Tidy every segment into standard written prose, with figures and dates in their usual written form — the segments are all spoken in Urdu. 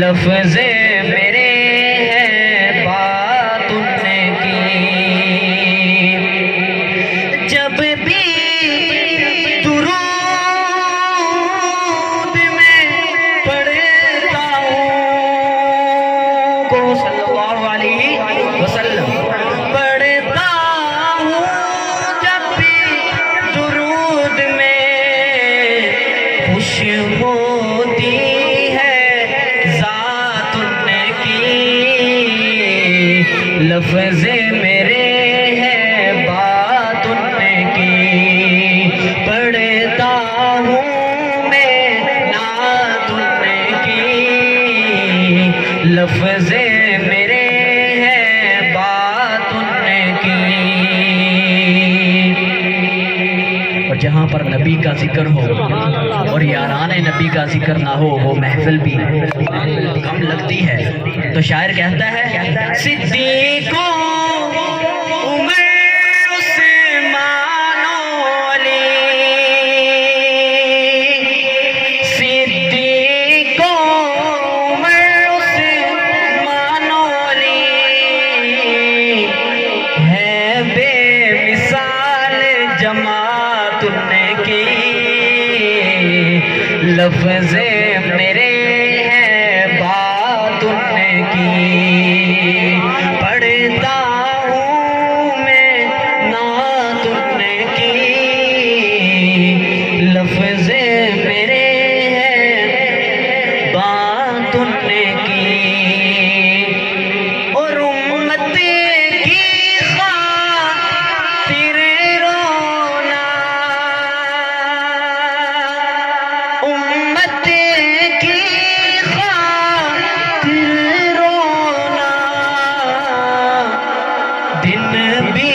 لفظ میرے ہیں بات ان کی، جب بھی درود میں پڑھتا ہوں کو صلی اللہ علیہ وسلم، پڑھتا ہوں جب بھی درود میں خوش ہوتی ہے ذات ان کی، لفظ میرے ہیں بات ان کی، پڑھتا ہوں میں نعت ان کی، لفظ میرے ہیں بات ان کی۔ اور جہاں پر نبی کا ذکر ہو اور یاران نبی کا ذکر نہ ہو وہ محفل بھی کم لگتی ہے۔ تو شاعر کہتا ہے صدیقوں عمر عثمان و علی، صدیقوں عمر عثمان و علی، ہے بے مثال جماعت ان کی، لفظ میرے ہیں بات ان کی، پڑھتا ہوں میں نعت ان کی، لفظ میرے ہیں بات ان کی۔ اور امت کی خاطر رونا، امت کی خاطر رونا، دن بھی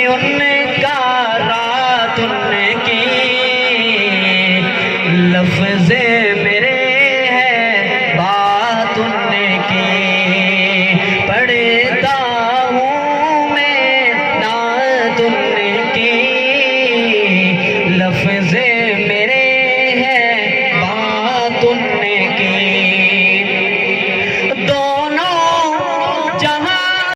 ان کا رات ان کی، لفظ